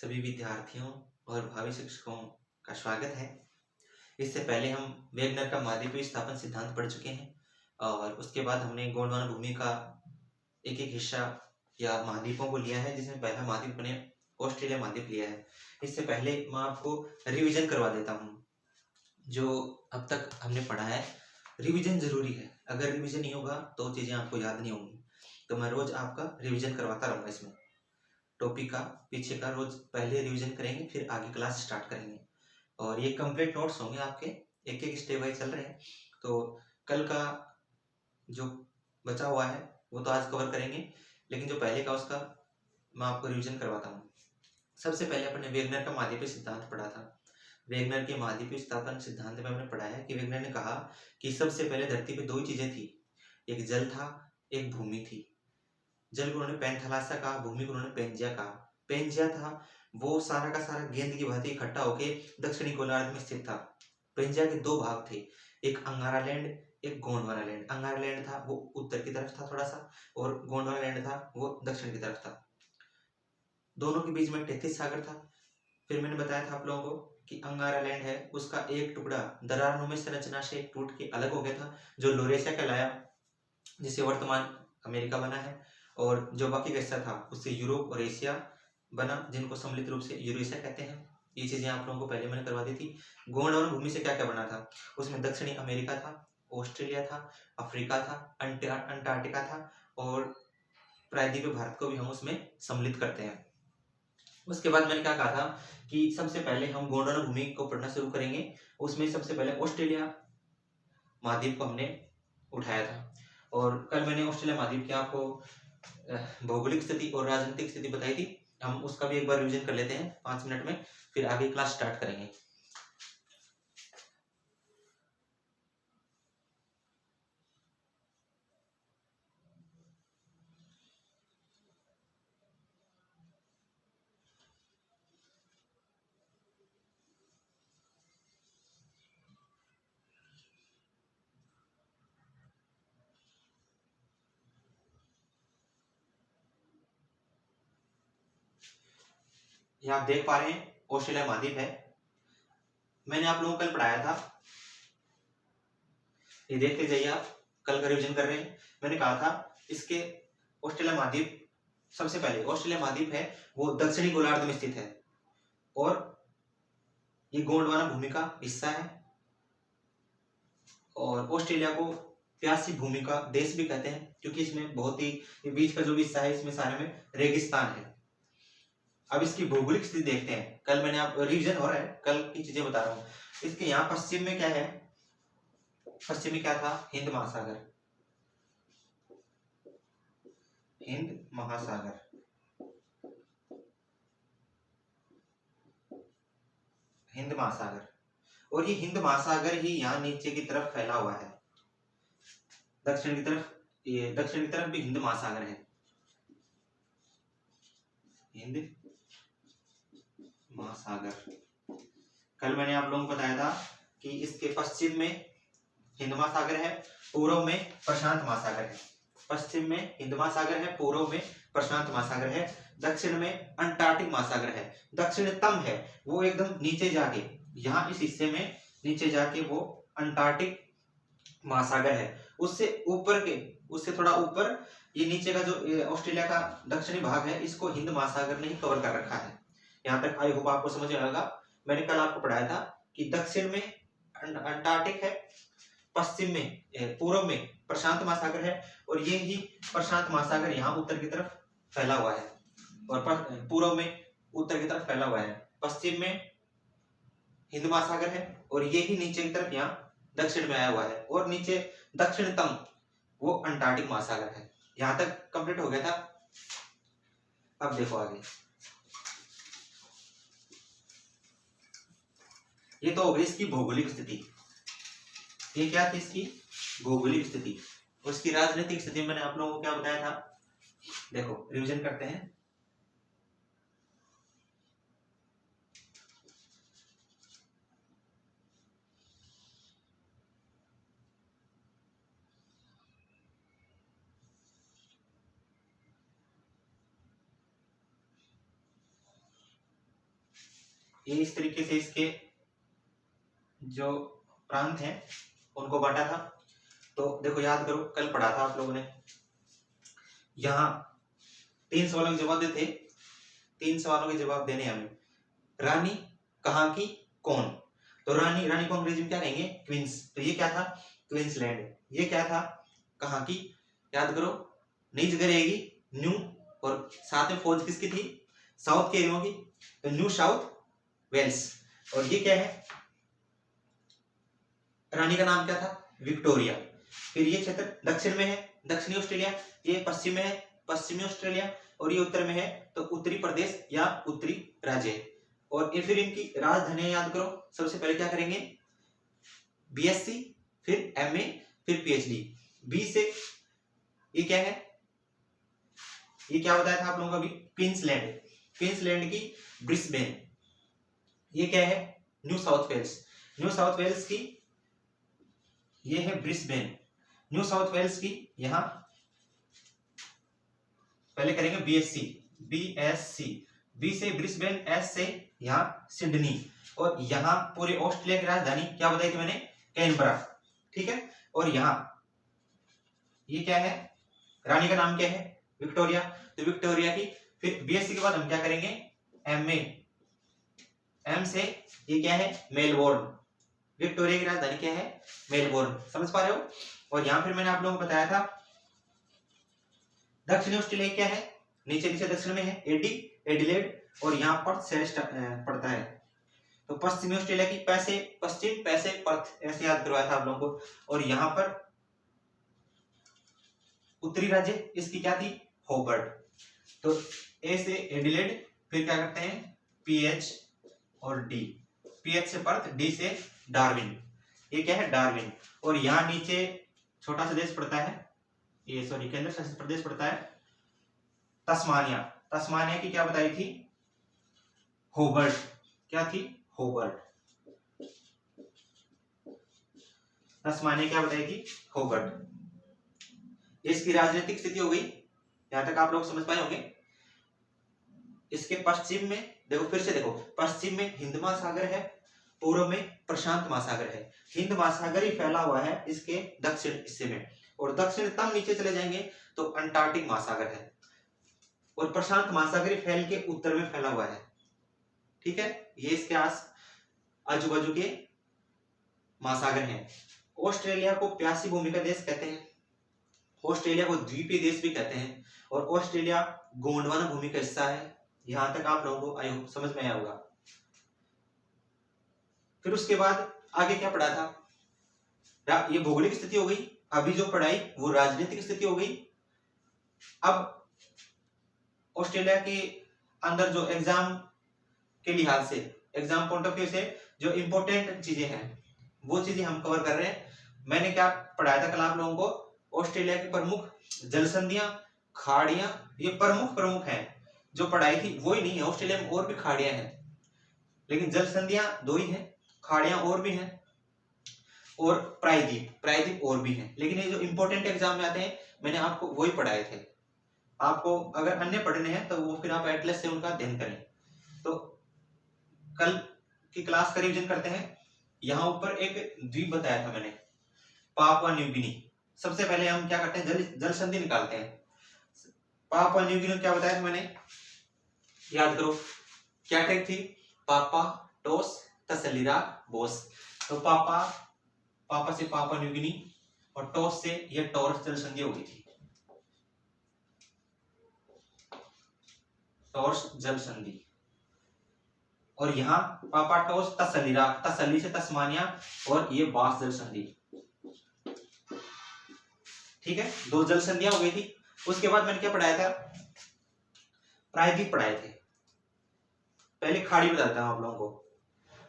सभी विद्यार्थियों और भावी शिक्षकों का स्वागत है। इससे पहले हम वेगनर का महाद्वीपीय स्थापन सिद्धांत पढ़ चुके हैं और उसके बाद हमने गोंडवाना भूमि का एक एक हिस्सा या महाद्वीपों को लिया है, जिसमें पहला महाद्वीप ने ऑस्ट्रेलिया महाद्वीप लिया है। इससे पहले मैं आपको रिवीजन करवा देता हूँ जो अब तक हमने पढ़ा है। रिवीजन जरूरी है, अगर रिवीजन नहीं होगा तो चीज़ें आपको याद नहीं होंगी। तो मैं रोज आपका रिवीजन करवाता रहूँगा। इसमें टॉपिक का पीछे का रोज पहले रिवीजन करेंगे, फिर आगे क्लास स्टार्ट करेंगे और ये कंप्लीट नोट्स होंगे आपके, एक एक स्टेप वाइज चल रहे हैं। तो कल का जो बचा हुआ है वो तो आज कवर करेंगे, लेकिन जो पहले का उसका मैं आपको रिवीजन करवाता हूँ। सबसे पहले अपने वेगनर का महाद्वीपीय सिद्धांत पढ़ा था। वेगनर के महाद्वीपीय स्थापन सिद्धांत में हमने पढ़ा है कि वेगनर ने कहा कि सबसे पहले धरती पे दो ही चीजें थी, एक जल था, एक भूमि थी। जल को उन्होंने पैंथालासा कहा, भूमि को उन्होंने पेंजिया कहा। पेंजिया था वो सारा का सारा गेंद की भांति इकट्ठा होके दक्षिणी गोलार्ध में स्थित था। पेंजिया के दो भाग थे, एक अंगारा लैंड, एक गोंडवाना लैंड। अंगारा लैंड था वो उत्तर की तरफ था थोड़ा सा, और गोंडवाना लैंड था वो दक्षिण की तरफ था। दोनों के बीच में टेथिस सागर था। फिर मैंने बताया था आप लोगों को कि अंगारा लैंड है उसका एक टुकड़ा दरारनुमा संरचना से टूट के अलग हो गया था, जो लोरेशिया कहलाया, जिसे वर्तमान अमेरिका बना है। और जो बाकी का हिस्सा था उससे यूरोप और एशिया बना, जिनको सम्मिलित रूप से यूरेशिया कहते हैं। ये चीजें आप लोगों को पहले मैंने करवा दी थी। गोंडवाना भूमि से क्या क्या बना था, उसमें दक्षिणी अमेरिका था, ऑस्ट्रेलिया था, अफ्रीका था, अंटार्कटिका था, और प्रायद्वीपीय भारत को भी हम उसमें सम्मिलित करते हैं। उसके बाद मैंने क्या कहा था कि सबसे पहले हम गोंडवाना भूमि को पढ़ना शुरू करेंगे। उसमें सबसे पहले ऑस्ट्रेलिया महाद्वीप को हमने उठाया था, और कल मैंने ऑस्ट्रेलिया महाद्वीप की आपको भौगोलिक स्थिति और राजनीतिक स्थिति बताई थी। हम उसका भी एक बार रिवीजन कर लेते हैं 5 मिनट में, फिर आगे क्लास स्टार्ट करेंगे। ये आप देख पा रहे हैं ऑस्ट्रेलिया महाद्वीप है। मैंने आप लोगों को कल पढ़ाया था, ये देखते जाइए आप, कल का रिवीजन कर रहे हैं। मैंने कहा था इसके ऑस्ट्रेलिया महाद्वीप, सबसे पहले ऑस्ट्रेलिया महाद्वीप है वो दक्षिणी गोलार्ध में स्थित है, और ये गोंडवाना भूमि का हिस्सा है। और ऑस्ट्रेलिया को प्यासी भूमि का देश भी कहते हैं, क्योंकि इसमें बहुत ही, ये बीच का जो भी हिस्सा है इसमें सारे में रेगिस्तान है। अब इसकी भौगोलिक स्थिति देखते हैं। कल मैंने आप रिवीजन हो रहा है, कल की चीजें बता रहा हूँ। इसके यहाँ पश्चिम में क्या है, पश्चिम में क्या था, हिंद महासागर। हिंद महासागर, हिंद महासागर, और ये हिंद महासागर ही यहाँ नीचे की तरफ फैला हुआ है, दक्षिण की तरफ। ये दक्षिण की तरफ भी हिंद महासागर है, हिंद महासागर। कल मैंने आप लोगों को बताया था कि इसके पश्चिम में हिंद महासागर है, पूर्व में प्रशांत महासागर है। पश्चिम में हिंद महासागर है, पूर्व में प्रशांत महासागर है, दक्षिण में अंटार्कटिक महासागर है। दक्षिणतम है वो एकदम नीचे जाके, यहाँ इस हिस्से में नीचे जाके वो अंटार्कटिक महासागर है। उससे ऊपर के, उससे थोड़ा ऊपर ये नीचे का जो ऑस्ट्रेलिया का दक्षिणी भाग है, इसको हिंद महासागर ने ही कवर कर रखा है। यहाँ तक आई होप आपको समझ आएगा। मैंने कल आपको पढ़ाया था कि दक्षिण में अंटार्कटिक है, पश्चिम में, पूर्व में प्रशांत महासागर है, और ये ही प्रशांत महासागर यहाँ उत्तर की तरफ फैला हुआ है, और पूर्व में उत्तर की तरफ फैला हुआ है। पश्चिम में हिंद महासागर है, और ये ही नीचे की तरफ यहाँ दक्षिण में आया हुआ है, और नीचे दक्षिणतम वो अंटार्कटिक महासागर है। यहाँ तक कंप्लीट हो गया था। अब देखो आगे, ये तो हो गई इसकी भौगोलिक स्थिति। ये क्या थी, इसकी भौगोलिक स्थिति। उसकी राजनीतिक स्थिति मैंने आप लोगों को क्या बताया था, देखो रिवीजन करते हैं। ये इस तरीके से इसके जो प्रांत हैं उनको बांटा था। तो देखो याद करो, कल पढ़ा था आप लोगों ने, यहाँ 3 सवालों के जवाब देते, 3 सवालों के जवाब देने हमें। रानी कहाँ की, कौन? तो रानी को अंग्रेजी में क्या कहेंगे? क्वींस। तो ये क्या था? क्वींसलैंड। ये क्या था? कहाँ की? याद करो, नई जगह रहेगी, न्यू, और साथ में फौज किसकी थी? साउथ के एरिया की, तो न्यू साउथ वेल्स। और ये क्या है? रानी का नाम क्या था? विक्टोरिया। फिर ये क्षेत्र दक्षिण में है, दक्षिणी ऑस्ट्रेलिया। ये पश्चिम में है, पश्चिमी ऑस्ट्रेलिया। और ये उत्तर में है, तो उत्तरी प्रदेश या उत्तरी राज्य। और ये फिर इनकी राजधानी याद करो। सबसे पहले क्या करेंगे? बीएससी, फिर एमए, फिर पीएचडी। बी से ये क्या है? ये क्या बताया था आप लोगों को अभी? क्वींसलैंड। क्वींसलैंड की ब्रिस्बेन। ये क्या है? New South Wales. New South Wales की ये है ब्रिस्बेन। न्यू साउथ वेल्स की यहां पहले करेंगे बीएससी, बीएससी। बी से ब्रिस्बेन, एस से यहां सिडनी। और यहां पूरे ऑस्ट्रेलिया की राजधानी क्या बताई थी मैंने? कैनबरा। ठीक है। और यहां ये क्या है? रानी का नाम क्या है? विक्टोरिया। तो विक्टोरिया की फिर बीएससी के बाद हम क्या करेंगे? एमए। एम से ये क्या है? मेलबोर्न। विक्टोरिया की राजधानी क्या है? मेलबोर्न। समझ पा रहे हो? और यहां फिर मैंने आप लोगों को बताया था दक्षिणी ऑस्ट्रेलिया क्या है? नीचे नीचे दक्षिण में है एडिलेड, और यहाँ पर्थ शहर पड़ता है। तो पश्चिमी ऑस्ट्रेलिया की पैसे पश्चिम, पैसे पर्थ, ऐसे याद करवाया था आप लोगों को। और यहाँ पर उत्तरी राज्य इसकी क्या थी? होबर्ट। तो ए से एडिलेड, फिर क्या करते हैं? पीएच और डी। पीएच से पर्थ, डी से डार्विन। ये क्या है? डार्विन। और यहाँ नीचे छोटा सा देश पड़ता है, ये सॉरी केंद्र शासित प्रदेश पड़ता है तस्मानिया। तस्मानिया की क्या बताई थी? होबर्ट। क्या थी? होबर्ट। तस्मानिया क्या बताई थी? होबर्ट। इसकी राजनीतिक स्थिति हो गई, यहां तक आप लोग समझ पाए होंगे। इसके पश्चिम में देखो, फिर से देखो, पश्चिम में हिंद महासागर है, पूर्व में प्रशांत महासागर है। हिंद महासागर ही फैला हुआ है इसके दक्षिण हिस्से में, और दक्षिण तम नीचे चले जाएंगे तो अंटार्कटिक महासागर है, और प्रशांत महासागर ही फैल के उत्तर में फैला हुआ है। ठीक है। ये इसके आजू बाजू के महासागर हैं। ऑस्ट्रेलिया को प्यासी भूमि का देश कहते हैं, ऑस्ट्रेलिया को द्वीपीय देश भी कहते हैं, और ऑस्ट्रेलिया गोंडवाना भूमि का हिस्सा है। यहां तक आप लोगों को आई होप समझ में आया होगा। फिर उसके बाद आगे क्या पढ़ा था? ये भौगोलिक स्थिति हो गई। अभी जो पढ़ाई वो राजनीतिक स्थिति हो गई। अब ऑस्ट्रेलिया के अंदर जो एग्जाम के लिहाज से, एग्जाम पॉइंट ऑफ व्यू से जो इंपॉर्टेंट चीजें हैं वो चीजें हम कवर कर रहे हैं। मैंने क्या पढ़ाया था कल आप लोगों को? ऑस्ट्रेलिया की प्रमुख जल संधियां, खाड़ियां, ये प्रमुख हैं। जो पढ़ाई थी वही नहीं है, ऑस्ट्रेलिया में और भी खाड़ियां हैं, लेकिन जल संधियां 2 ही हैं, खाड़ियां और भी हैं, और प्रायद्वीप और भी हैं। लेकिन ये जो इंपॉर्टेंट एग्जाम में आते हैं मैंने आपको वही पढ़ाए थे। आपको अगर अन्य पढ़ने हैं तो वो फिर आप एटलस से उनका अध्ययन करें। तो कल की क्लास का रिवीजन करते हैं। यहाँ ऊपर एक द्वीप बताया था मैंने, पापुआ न्यू गिनी। सबसे पहले हम क्या करते हैं? जल संधि निकालते हैं। पापुआ न्यू गिनी क्या बताया था मैंने? याद करो, क्या ट्रिक थी? पापा, टॉस, तसलीरा, बोस। तो पापा से पापुआ न्यू गिनी, और टॉस से यह टॉरस जल संधि हो गई थी, टॉरस जल संधि। और यहाँ पापाटोस तसलीरा, तसली से तस्मानिया, और ये बास जल संधि। ठीक है, 2 जल संधियां हो गई थी। उसके बाद मैंने क्या पढ़ाया था? प्रायद्वीप पढ़ाए थे। पहले खाड़ी बताता हूं आप लोगों को।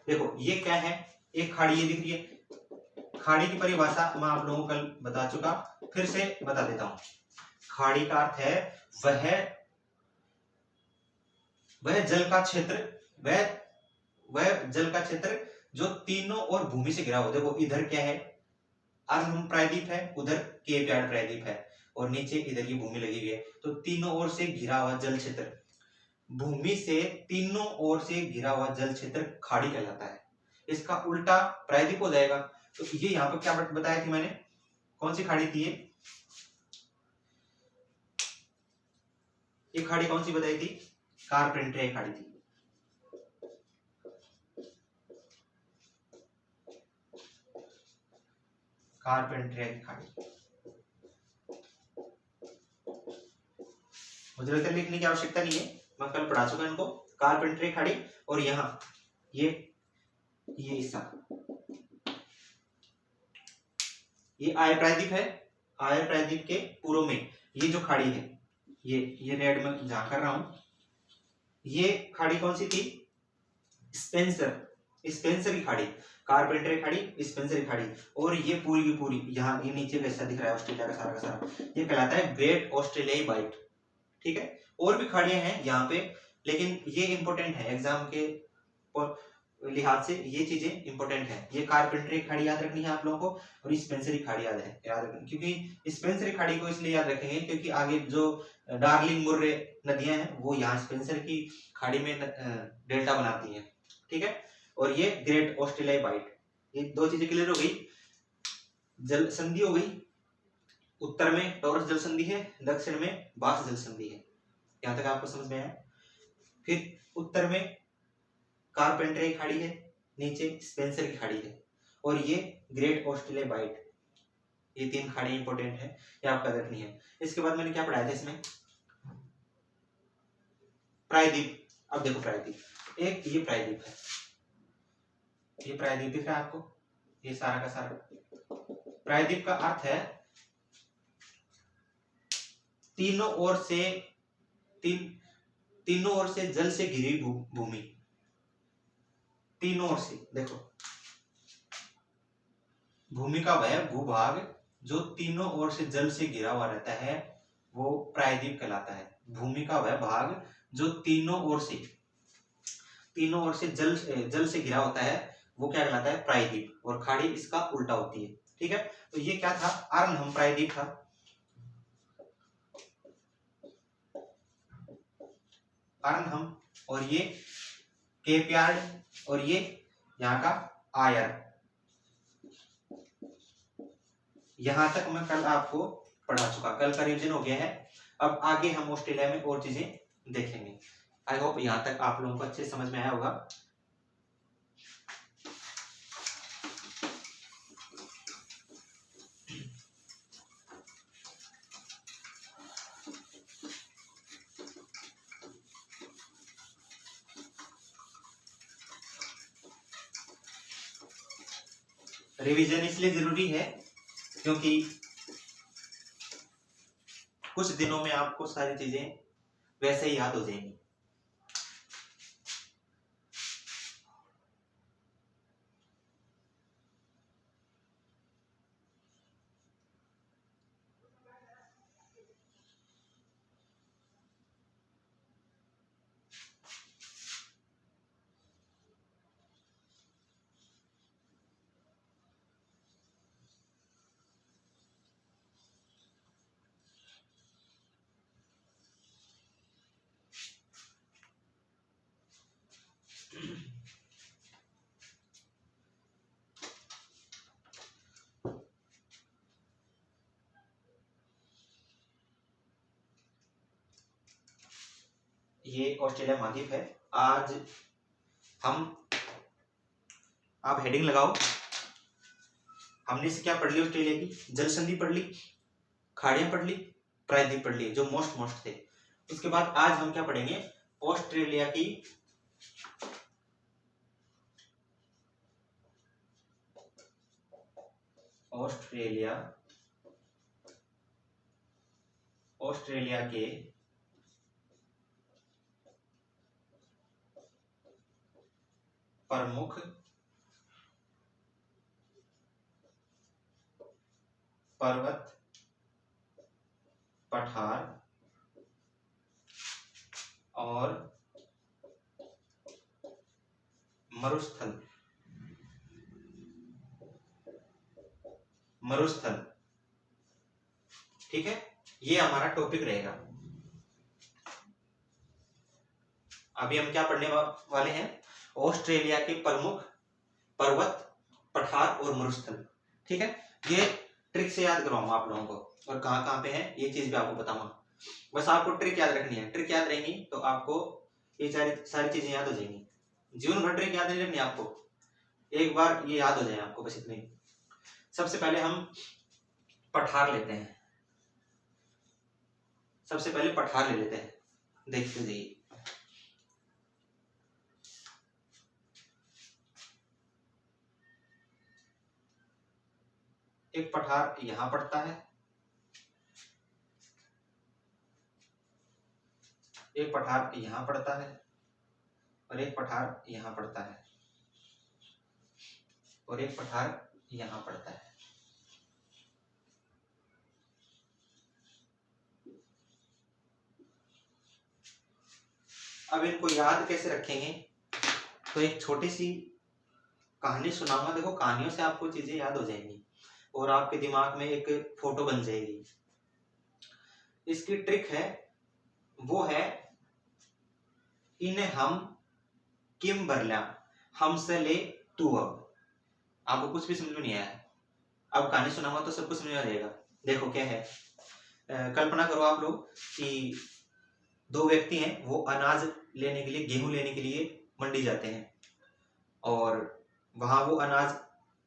देखो ये क्या है? एक खाड़ी ये दिख रही है। खाड़ी की परिभाषा मैं आप लोगों को कल बता चुका, फिर से बता देता हूं। खाड़ी का अर्थ है वह जल का क्षेत्र, वह जल का क्षेत्र जो तीनों ओर भूमि से घिरा हो। देखो इधर क्या है? अर्म प्रायद्वीप है, उधर केप यार्ड प्रायद्वीप है, और नीचे इधर की भूमि लगी हुई है। तो तीनों ओर से घिरा हुआ जल क्षेत्र, भूमि से तीनों ओर से घिरा हुआ जल क्षेत्र खाड़ी कहलाता है। इसका उल्टा प्रायद्वीप हो जाएगा। तो ये यहाँ पर क्या बताया थी मैंने, कौन सी खाड़ी थी ये खाड़ी कौन सी बताई थी, कारपेंटरियाई खाड़ी थी। कारपेंटरियाई खाड़ी, मुझे लगता है लिखने की आवश्यकता नहीं है, मैं कल पढ़ा चुका इनको। कारपेंटरियाई खाड़ी, और यहाँ ये हिस्सा, ये आय प्रायद्वीप है। आय प्रायद्वीप के पूर्व में ये जो खाड़ी है, ये रेड में जहां कर रहा हूं, ये खाड़ी कौन सी थी, स्पेंसर की खाड़ी, कारपेंटर की खाड़ी, स्पेंसर की खाड़ी। और ये पूरी की पूरी यहाँ ये नीचे कैसा दिख रहा है ऑस्ट्रेलिया का सारा, ये कहलाता है ग्रेट ऑस्ट्रेलियाई बाइट। ठीक है, और भी खाड़ियां हैं यहाँ पे, लेकिन ये इंपॉर्टेंट है एग्जाम के लिहाज से, ये चीजें इंपॉर्टेंट है। ये कारपेंटरी खाड़ी याद रखनी है आप लोगों को, और स्पेंसरी खाड़ी याद रखनी, क्योंकि स्पेंसरी खाड़ी को इसलिए याद रखेंगे क्योंकि आगे जो डार्लिंग मुर्रे नदियां हैं वो यहाँ स्पेंसर की खाड़ी में डेल्टा बनाती हैं। ठीक है, और ये ग्रेट ऑस्ट्रेलियाई बाइट, ये दो चीजें क्लियर हो गई। जल संधि हो गई, उत्तर में टॉरस जल संधि है, दक्षिण में बास जल संधि है। यहां तक आपको समझ में आया। फिर उत्तर में कारपेंटरियाई खाड़ी है, नीचे स्पेंसर की खाड़ी है, और ये ग्रेट ऑस्ट्रेलियाई बाइट। ये तीन खाड़ी इंपॉर्टेंट है, ये आपका रखनी है। इसके बाद मैंने क्या पढ़ाया था इसमें, प्रायद्वीप। अब देखो प्रायद्वीप, एक ये प्रायद्वीप है, ये प्रायद्वीप दिख रहा है आपको, ये सारा का सारा प्रायद्वीप का अर्थ है तीनों ओर से जल से घिरी भूमि। तीनों ओर से, देखो भूमि का वह भूभाग जो तीनों ओर से जल से घिरा हुआ रहता है वो प्रायद्वीप कहलाता है। भूमि का वह भाग जो तीनों ओर से जल से घिरा होता है वो क्या कहलाता है, प्रायद्वीप। और खाड़ी इसका उल्टा होती है। ठीक है, तो ये क्या था, अर्नहम प्रायद्वीप था। अर्नहम, और ये केप यार्ड, और ये यहाँ का आयर। यहां तक मैं कल आपको पढ़ा चुका, कल का रिवीजन हो गया है। अब आगे हम ऑस्ट्रेलिया में और चीजें देखेंगे। आई होप यहां तक आप लोगों को अच्छे समझ में आया होगा। रिवीजन इसलिए जरूरी है क्योंकि कुछ दिनों में आपको सारी चीजें वैसे ही याद हो जाएंगी। ये ऑस्ट्रेलिया महाद्वीप है। आज हम, आप हेडिंग लगाओ, हमने से क्या पढ़ ली, ऑस्ट्रेलिया की जल संधि पढ़ ली, खाड़ियां पढ़ ली, प्रायद्वीप पढ़ ली जो मोस्ट थे। उसके बाद आज हम क्या पढ़ेंगे, ऑस्ट्रेलिया की ऑस्ट्रेलिया के प्रमुख पर्वत पठार और मरुस्थल ठीक है, ये हमारा टॉपिक रहेगा। अभी हम क्या पढ़ने वाले हैं, ऑस्ट्रेलिया के प्रमुख पर्वत, पठार और मरुस्थल। ठीक है, ये ट्रिक से याद करवाऊंगा आप लोगों को, और कहाँ कहाँ पे है ये चीज भी आपको बताऊंगा। बस आपको ट्रिक याद रखनी है, ट्रिक याद रहेंगी तो आपको ये सारी चीजें याद हो जाएंगी। जीवन भर ट्रिक याद नहीं रखनी आपको, एक बार ये याद हो जाए आपको, बस इतनी। सबसे पहले हम पठार लेते हैं, सबसे पहले पठार ले लेते हैं, देखते जाइए। एक पठार यहां पड़ता है, एक पठार यहां पड़ता है, और एक पठार यहां पड़ता है, और एक पठार यहां पड़ता है। अब इनको याद कैसे रखेंगे, तो एक छोटी सी कहानी सुनाऊंगा। देखो, कहानियों से आपको चीजें याद हो जाएंगी और आपके दिमाग में एक फोटो बन जाएगी। इसकी ट्रिक है, वो है इन्हें हम किम भरल्या हमसे ले तू। अब आपको कुछ भी समझ में नहीं आया, अब कहानी सुनाऊंगा तो सब कुछ समझ में आ जाएगा। देखो क्या है, कल्पना करो आप लोग कि दो व्यक्ति हैं, वो अनाज लेने के लिए, गेहूं लेने के लिए मंडी जाते हैं, और वहां वो अनाज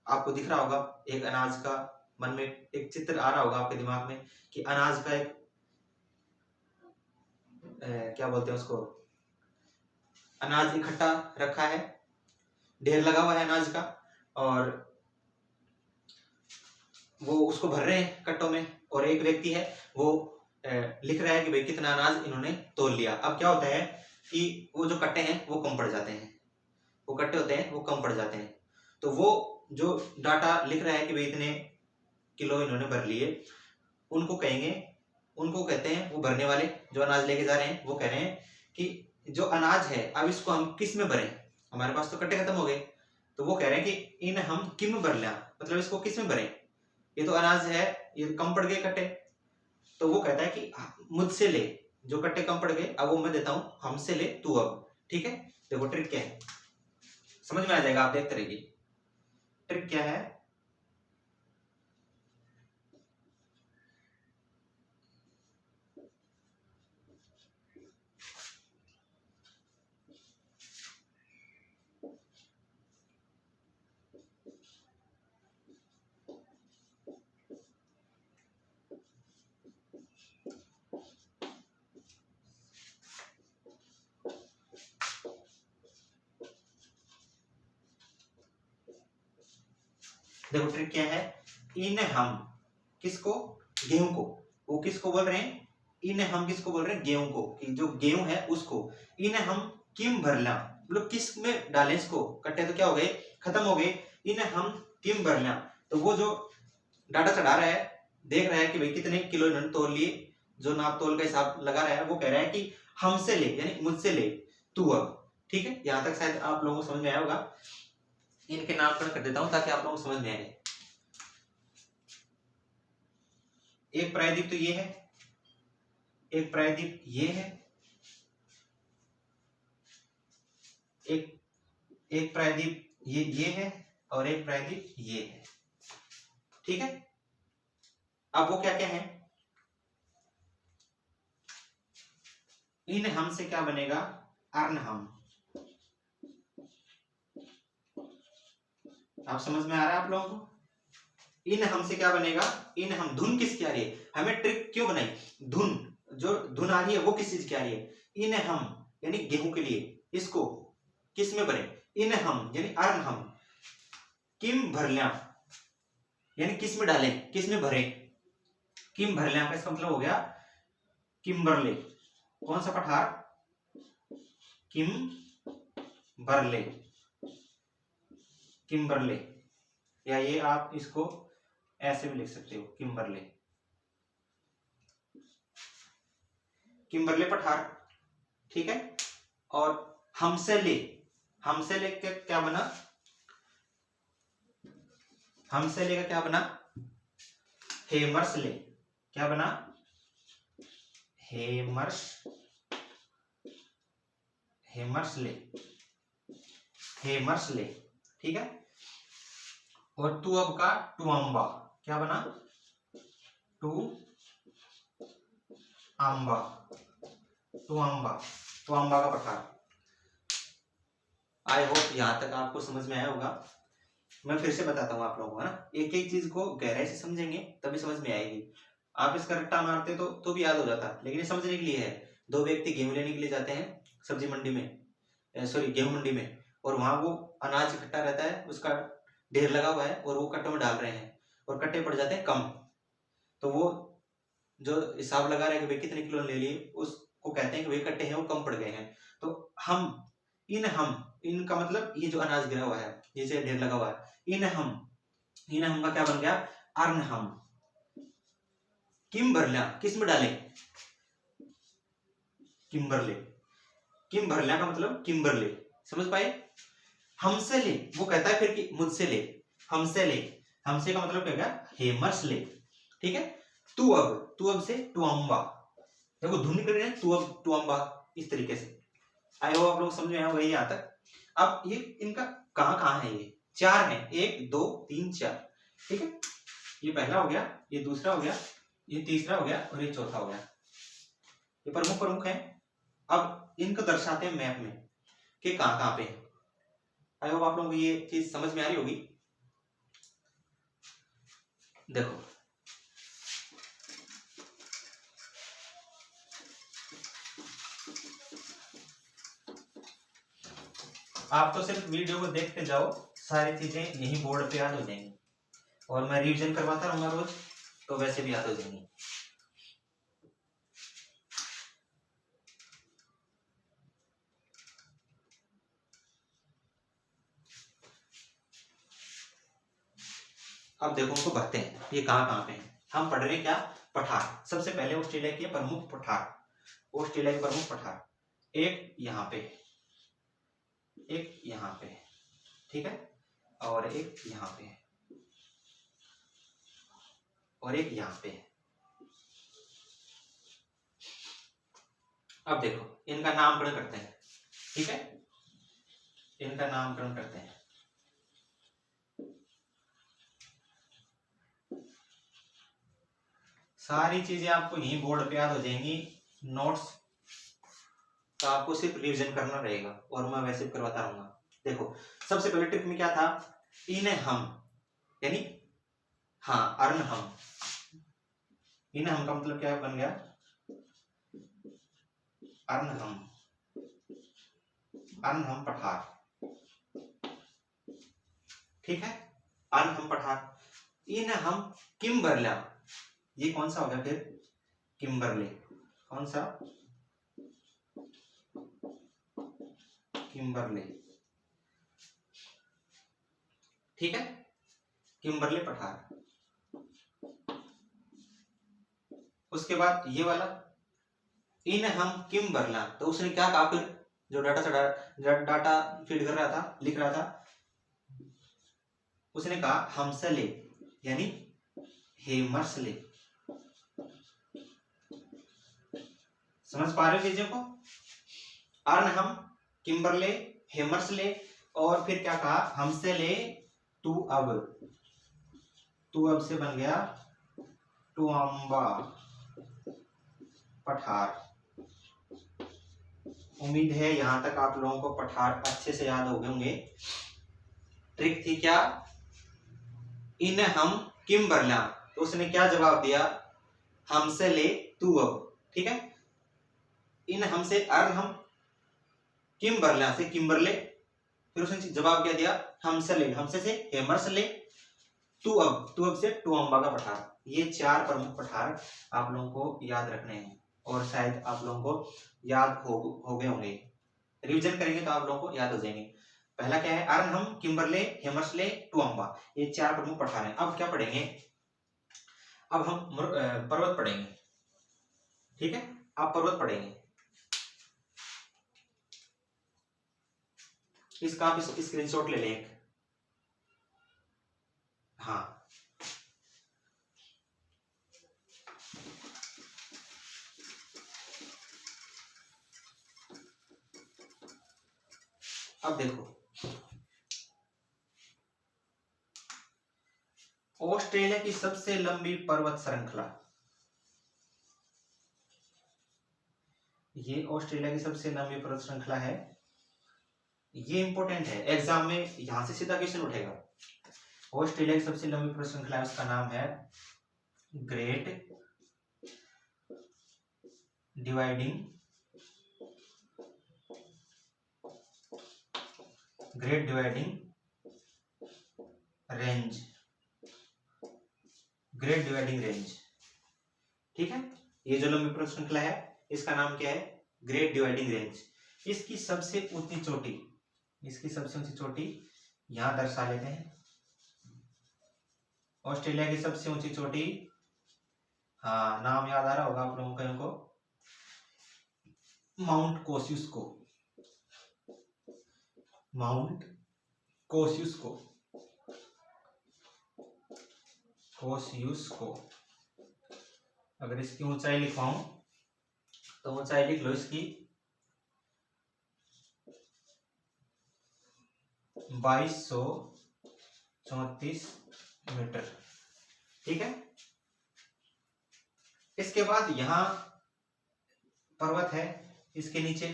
आपको दिख रहा होगा, एक अनाज का मन में एक चित्र आ रहा होगा आपके दिमाग में कि अनाज का एक क्या बोलते हैं उसको, अनाज इकट्ठा रखा है, ढेर लगा हुआ है अनाज का, और वो उसको भर रहे हैं कट्टों में, और एक व्यक्ति है वो लिख रहा है कि भाई कितना अनाज इन्होंने तोल लिया। अब क्या होता है कि वो जो कट्टे हैं वो कम पड़ जाते हैं, वो कट्टे होते हैं वो कम पड़ जाते हैं, तो वो जो डाटा लिख रहा है कि भाई इतने किलो इन्होंने भर लिए, उनको कहेंगे, उनको कहते हैं, वो भरने वाले जो अनाज लेके जा रहे हैं वो कह रहे हैं कि जो अनाज है अब इसको हम किस में भरें, हमारे पास तो कट्टे खत्म हो गए। तो वो कह रहे हैं कि इन हम किम भर लिया, मतलब इसको किस में भरें, ये तो अनाज है, ये कम पड़ गए कट्टे। तो वो कहता है कि मुझसे ले, जो कट्टे कम पड़ गए अब वो मैं देता हूं, हमसे ले तू अब। ठीक है, देखो ट्रिक क्या है, समझ में आ जाएगा, आप देखते रहिए। ट्रिक क्या है, देखो ट्रिक क्या है, इन हम किसको, गेहूं को, वो किसको बोल रहे हैं, इन हम किसको बोल रहे हैं, गेहूं को, कि जो गेहूं है उसको, इन हम किम भरला, मतलब किस में डालें इसको, कट्टे तो क्या हो गए, खत्म हो गए, इन हम किम भरला। तो वो जो डाटा चढ़ा रहा है, देख रहा है कि भाई कितने किलो इन्होंने तोल लिए, जो नाप तोल का हिसाब लगा रहा है, वो कह रहा है कि हमसे ले, यानी मुझसे ले तू अब। ठीक है, यहां तक शायद आप लोगों को समझ में आया होगा। इनके नामकरण कर देता हूं ताकि आप लोगों को समझ में आए। एक प्रायद्वीप तो ये है, एक प्रायद्वीप ये है, एक एक प्रायद्वीप ये है, और एक प्रायद्वीप ये है। ठीक है, अब वो क्या क्या है, इन हम से क्या बनेगा, अर्न हम। आप समझ में आ रहा है आप लोगों को, इन हम से क्या बनेगा, इन हम, धुन किसकी आ रही है, हमें ट्रिक क्यों बनाई, धुन, जो धुन आ रही है वो किस चीज की आ रही है, इन हम यानी गेहूं के लिए, इसको किस में भरे, इन हम यानी अर्न हम, किम भरल्या यानी किस में डालें, किस में भरे, किम भरल्या का इसका मतलब हो गया किम्बरले, कौन सा पठार, किम बरले, किम्बरले, या ये आप इसको ऐसे भी लिख सकते हो, किम्बरले, किम्बरले पठार। ठीक है, और हमसे ले, हमसे ले के क्या बना, हमसे ले का क्या बना, हेमर्स ले, क्या बना, हेमर्स, हेमर्सले, हेमर्सले, ठीक है। और तू अब का टुअम्बा, क्या बना, टू आंबा, टुअम्बा, टुअम्बा का पठार। आई होप यहां तक आपको समझ में आया होगा। मैं फिर से बताता हूँ आप लोगों को, है ना, एक एक चीज को गहराई से समझेंगे तभी समझ में आएगी। आप इसका रट्टा मारते तो भी याद हो जाता, लेकिन ये समझने के लिए है। दो व्यक्ति गेहूं लेने के लिए जाते हैं सब्जी मंडी में, सॉरी गेहूं मंडी में, और वहां वो अनाज इकट्ठा रहता है, उसका ढेर लगा हुआ है और वो कट्टों में डाल रहे हैं और कट्टे पड़ जाते हैं कम। तो वो जो हिसाब लगा रहे हैं कि भाई कितने किलो ले लिए, उसको कहते हैं कि भाई कट्टे हैं वो कम पड़ गए हैं। तो हम इनका मतलब ये जो अनाज गिरा हुआ है, जिसे ढेर लगा हुआ है, इन हम का क्या बन गया, अर्न हम। किम भरल्या किस में डाले, किम्बरले, किम भरल्या का मतलब किम्बरले, समझ पाए। हमसे ले, वो कहता है फिर कि मुझसे ले, हमसे ले, हमसे का मतलब क्या गया, हेमर्स ले, ठीक है। तू अब से टुअम्बा, देखो धुन निकल रही है, तू अब टुअम्बा, इस तरीके से। आई होप आप लोग समझ में आया होगा यहाँ तक। अब ये इनका कहाँ है, ये चार है, 1 2 3 4, ठीक है। ये पहला हो गया, ये दूसरा हो गया, ये तीसरा हो गया और ये चौथा हो गया। ये प्रमुख है। अब इनको दर्शाते हैं मैप में कि कहाँ पे। आई होप आप लोगों को ये चीज समझ में आ रही होगी। देखो आप तो सिर्फ वीडियो को देखते जाओ, सारी चीजें यही बोर्ड पे याद हो जाएंगी, और मैं रिवीजन करवाता रहूंगा रोज, तो वैसे भी याद हो जाएंगी। अब देखो उनको भरते हैं, ये कहाँ पे हैं। हम पढ़ रहे हैं क्या, पठार। सबसे पहले ऑस्ट्रेलिया के प्रमुख पठार, ऑस्ट्रेलिया के प्रमुख पठार, एक यहाँ पे, एक यहाँ पे, ठीक है, और एक यहाँ पे, और एक यहाँ पे। अब देखो इनका नामकरण करते हैं, ठीक है, इनका नामकरण करते हैं। सारी चीजें आपको यही बोर्ड पे याद हो जाएंगी, नोट्स तो आपको सिर्फ रिवीजन करना रहेगा, और मैं वैसे भी करवाता रहूंगा। देखो सबसे पहले ट्रिक में क्या था, इन हम, यानी हाँ अर्न हम, इन हम का मतलब क्या बन गया, अर्न हम पठार, ठीक है, अर्न हम पठार। इन हम किम्बरल्या, ये कौन सा हो गया फिर, किम्बरले, कौन सा, किम्बरले, ठीक है, किम्बरले पठार। उसके बाद ये वाला इन हम किम्बरला, तो उसने क्या कहा फिर, जो डाटा फीड कर रहा था, लिख रहा था, उसने कहा हमसले, यानी हेमर्सले। समझ पा रहे हो चीजों को, अर्न हम, किम्बरले, हेमर्सले, और फिर क्या कहा, हमसे ले, तू अब से बन गया टुअम्बा पठार। उम्मीद है यहां तक आप लोगों को पठार अच्छे से याद हो गए होंगे। ट्रिक थी क्या, इन हम किम्बरला, तो उसने क्या जवाब दिया, हमसे ले तू अब, ठीक है। इन हमसे अर्न हम, किम्बरला से किम्बरले, फिर उसने जवाब क्या दिया, हमसे ले, हमसे से हेमर्स ले, तू अब से टुअम्बा का पठार। ये चार प्रमुख पठार आप लोगों को याद रखने हैं, और शायद आप लोगों को याद हो गए होंगे। रिवीजन करेंगे तो आप लोगों को याद हो जाएंगे। पहला क्या है, अर्न हम, किम्बरले, हेमर्सले, टुअम्बा, ये चार प्रमुख पठार हैं। अब क्या पढ़ेंगे, अब हम पर्वत पढ़ेंगे, ठीक है, आप पर्वत पढ़ेंगे। इसका आप स्क्रीनशॉट ले लें, हाँ। अब देखो, ऑस्ट्रेलिया की सबसे लंबी पर्वत श्रृंखला, ये ऑस्ट्रेलिया की सबसे लंबी पर्वत श्रृंखला है। ये इंपॉर्टेंट है, एग्जाम में यहां से सीधा क्वेश्चन उठेगा। ऑस्ट्रेलिया की सबसे लंबी पर्वत श्रृंखला है, उसका नाम है great dividing range, great dividing range. ठीक है, ये जो लंबी पर्वत श्रृंखला है इसका नाम क्या है, ग्रेट डिवाइडिंग रेंज। इसकी सबसे ऊंची चोटी यहां दर्शा लेते हैं। ऑस्ट्रेलिया की सबसे ऊंची चोटी, हाँ नाम याद आ रहा होगा आप लोगों को, माउंट कोस्युस्को। अगर इसकी ऊंचाई लिखवाऊं तो ऊंचाई लिख लो इसकी 2234 मीटर। ठीक है, इसके बाद यहां पर्वत है, इसके नीचे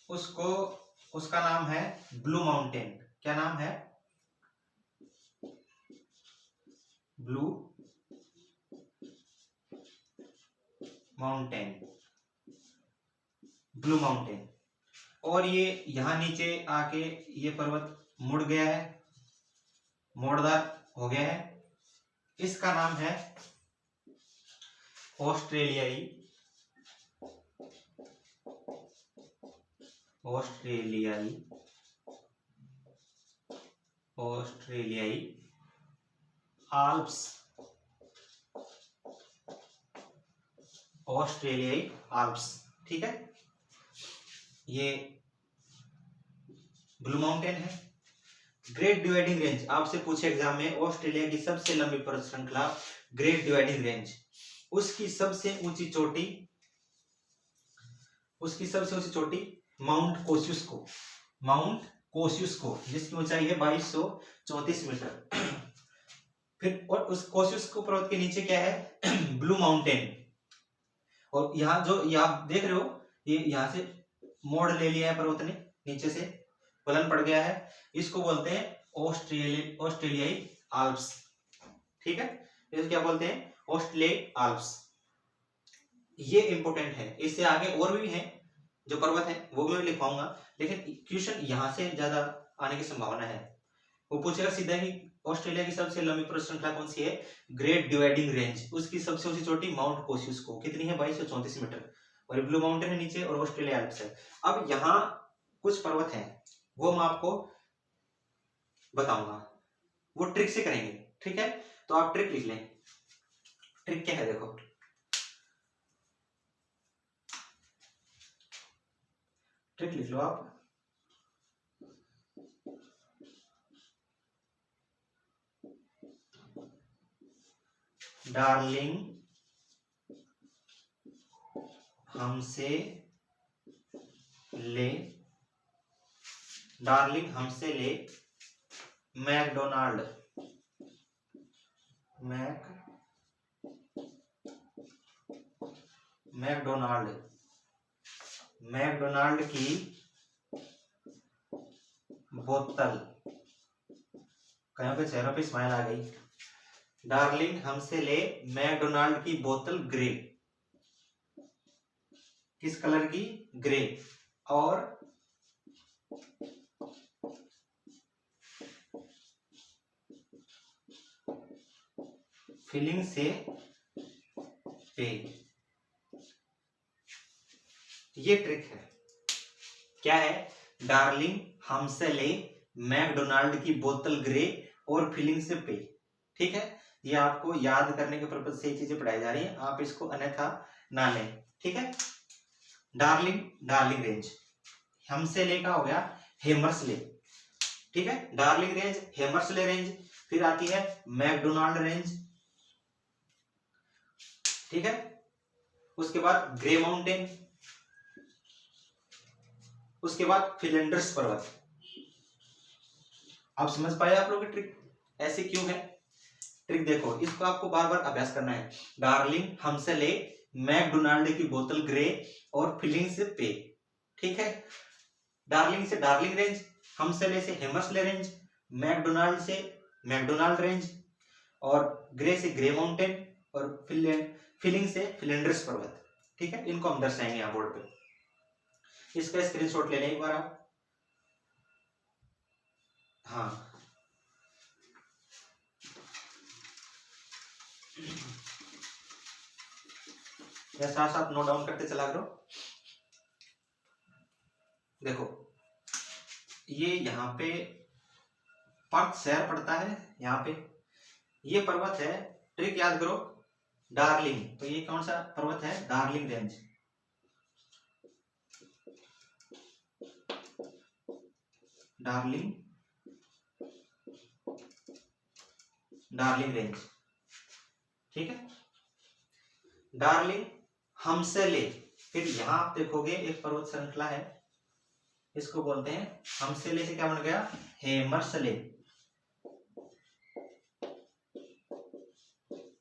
उसका नाम है ब्लू माउंटेन। क्या नाम है, ब्लू माउंटेन। और ये यहां नीचे आके ये पर्वत मुड़ गया है, मोड़दार हो गया है। इसका नाम है ऑस्ट्रेलियाई आल्प्स। ठीक है, ये ब्लू माउंटेन है। ग्रेट डिवाइडिंग रेंज, आपसे पूछे एग्जाम में ऑस्ट्रेलिया की सबसे लंबी पर्वत श्रृंखला ग्रेट डिवाइडिंग रेंज, उसकी सबसे ऊंची चोटी माउंट कोस्युस्को, जिसकी ऊंचाई है 2234 मीटर। फिर और उस कोस्युस्को पर्वत के नीचे क्या है, ब्लू माउंटेन। और यहाँ जो ये आप देख रहे हो, ये यहाँ से मोड़ ले लिया है पर्वत ने, नीचे से फलन पड़ गया है, इसको बोलते हैं ऑस्ट्रेलियाई आल्प्स। ठीक है, इसको क्या बोलते हैं, ऑस्ट्रेलियाई आल्प्स। ये इंपॉर्टेंट है, इससे आगे और भी हैं जो पर्वत है वो मैं लिखवाऊंगा, लेकिन क्वेश्चन यहां से ज्यादा आने की संभावना है। वो पूछेगा सीधा ही ऑस्ट्रेलिया की सबसे लंबी पर्वत श्रृंखला कौन सी है, ग्रेट डिवाइडिंग रेंज, उसकी सबसे ऊंची चोटी माउंट कोस्युस्को, कितनी है 2234 मीटर, और ब्लू माउंटेन है नीचे और ऑस्ट्रेलिया एल्प्स है। अब यहाँ कुछ पर्वत हैं वो मैं आपको बताऊंगा, वो ट्रिक से करेंगे। ठीक है, तो आप ट्रिक लिख लें। ट्रिक क्या है, देखो ट्रिक लिख लो आप, डार्लिंग हमसे ले मैकडोनाल्ड की बोतल, कहीं पे चेहरों पे स्माइल आ गई। डार्लिंग हमसे ले मैकडोनाल्ड की बोतल ग्रे, किस कलर की, ग्रे, और फिलिंग से पे। ये ट्रिक है, क्या है, डार्लिंग हमसे ले मैकडोनाल्ड की बोतल ग्रे और फिलिंग से पे। ठीक है, ये आपको याद करने के पर्पज से ये चीजें पढ़ाई जा रही है, आप इसको अन्यथा ना लें। ठीक है, डार्लिंग रेंज, हमसे ले का हो गया हेमर्सले। ठीक है, डार्लिंग रेंज, हेमर्सले रेंज, फिर आती है मैकडोनाल्ड रेंज। ठीक है, उसके बाद ग्रे माउंटेन, उसके बाद फिलेंड्रस पर्वत। आप समझ पाए आप लोग ट्रिक ऐसे क्यों है? ट्रिक देखो, इसको आपको बार बार अभ्यास करना है। डार्लिंग हमसे ले, मैकडोनाल्ड की बोतल ग्रे और फिलिंग से पे। ठीक है, डार्लिंग से डार्लिंग रेंज, हमसे ले से हेमर्सले रेंज, मैकडोनाल्ड से मैकडोनाल्ड रेंज, और ग्रे से ग्रे माउंटेन, और फिलिंग से फिलेंड्रस पर्वत। ठीक है, इनको हम दर्शाएंगे यहाँ बोर्ड पे। इसका स्क्रीनशॉट ले लें एक बार आप। हाँ, या साथ साथ नोट डाउन करते चला करो। देखो, ये यहाँ पे पर्थ शहर पड़ता है, यहाँ पे ये पर्वत है। ट्रिक याद करो, डार्लिंग, तो ये कौन सा पर्वत है? Darling range. Darling darling range. ठीक है, डार्लिंग हमसे ले, फिर यहां आप देखोगे एक पर्वत श्रृंखला है, इसको बोलते हैं हमसे ले से क्या बन गया? हेमर्सले।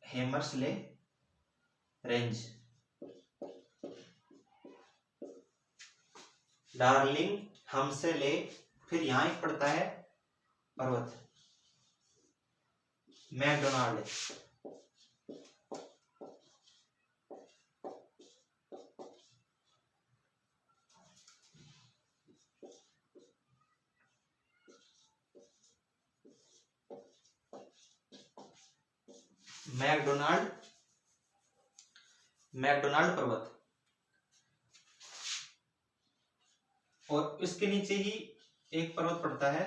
हेमर्सले रेंज। डार्लिंग हमसे ले, फिर यहां एक पड़ता है पर्वत मैकडोनाल्ड। मैकडोनाल्ड मैकडोनाल्ड पर्वत, और इसके नीचे ही एक पर्वत पड़ता है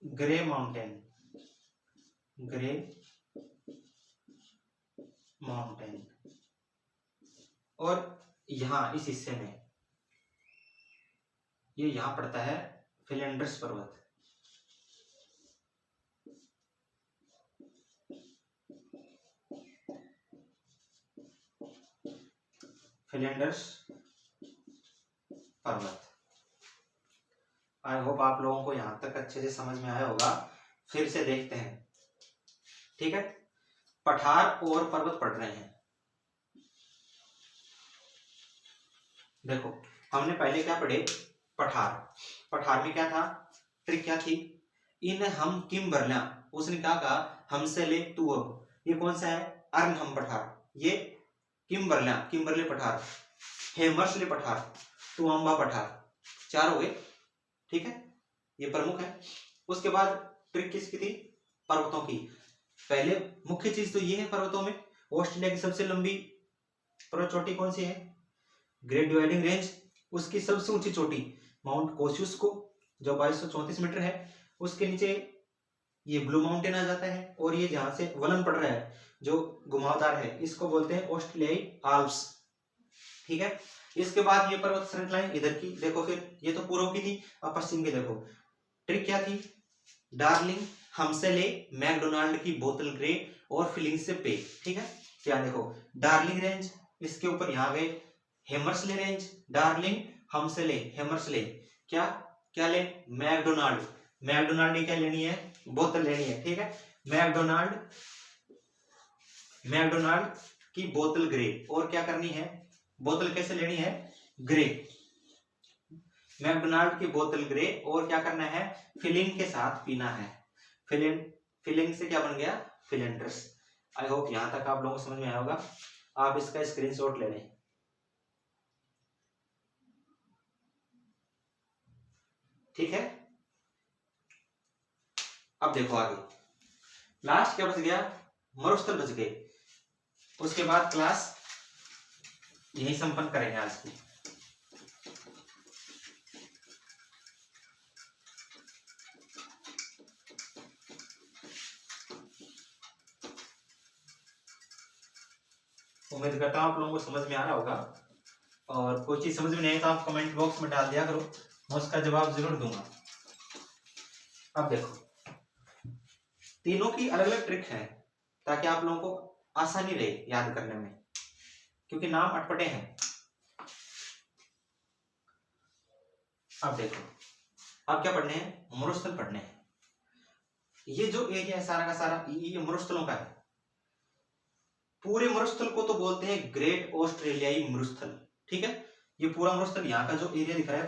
ग्रे माउंटेन। ग्रे माउंटेन, और यहां इस हिस्से में ये यहां पड़ता है फिलेंड्रस पर्वत। फिलेंडर्स पर्वत। आई होप आप लोगों को यहां तक अच्छे से समझ में आया होगा। फिर से देखते हैं। ठीक है, पठार और पर्वत पढ़ रहे हैं। देखो, हमने पहले क्या पढ़े? पठार। पठार में क्या था? ट्रिक क्या थी? इन हम किम भरला, उसने क्या कहा? हमसे ले तू अब। ये कौन सा है? अर्न हम पठार। ये किम्बरले पठार, हेमर्सले पठार, टुआम्बा पठार, 4 हो गए। ठीक है, ये प्रमुख है। उसके बाद ट्रिक किसकी थी? पर्वतों की। पहले मुख्य चीज तो ये है पर्वतों में, ऑस्ट्रेलिया की सबसे लंबी पर्वत चोटी कौन सी है? Great dividing range. उसकी सबसे ऊंची चोटी माउंट कोस्युस्को, जो 2234 मीटर है। उसके नीचे ये ब्लू माउंटेन आ जाता है, और ये जहां से वलन पड़ रहा है जो घुमावदार है, इसको बोलते हैं ऑस्ट्रेलियाई आल्प्स। ठीक है, इसके बाद ये पर्वत श्रृंखलाएं इधर की देखो, फिर ये तो पूर्व की थी, अब पश्चिम की देखो। ट्रिक क्या थी? डार्लिंग हमसे ले, मैकडोनाल्ड की बोतल ग्रे, और फिलिंग से पे। ठीक है, क्या देखो, डार्लिंग रेंज, इसके ऊपर यहाँ गए हेमर्सले रेंज। डार्लिंग हमसे ले, हेमर्सले, क्या क्या ले? मैकडोनाल्ड। मैकडोनाल्ड की क्या लेनी है? बोतल लेनी है। ठीक है, मैकडोनाल्ड की बोतल ग्रे, और क्या करनी है? बोतल कैसे लेनी है? ग्रे। मैकडोनाल्ड की बोतल ग्रे, और क्या करना है? फिलिंग के साथ पीना है। फिलिंग से क्या बन गया? फिलेंड्रस। आई होप यहां तक आप लोगों को समझ में आया होगा। आप इसका स्क्रीनशॉट ले लें। ठीक है, अब देखो आगे। लास्ट क्या बच गया? मरुस्थल बच गए। उसके बाद क्लास यही संपन्न करेंगे आज की। उम्मीद करता हूं आप लोगों को समझ में आ रहा होगा, और कोई चीज समझ में नहीं आई तो आप कमेंट बॉक्स में डाल दिया करो, मैं उसका जवाब जरूर दूंगा। अब देखो, तीनों की अलग अलग ट्रिक है, ताकि आप लोगों को आसानी रहे याद करने में, क्योंकि नाम अटपटे हैं। अब देखो, अब क्या पढ़ने हैं? मरुस्थल पढ़ने हैं। ये जो एरिया है सारा का सारा ये मरुस्थलों का है। पूरे मरुस्थल को तो बोलते हैं ग्रेट ऑस्ट्रेलियाई मरुस्थल, ठीक है। ये पूरा मरुस्थल यहाँ का जो एरिया दिख रहा है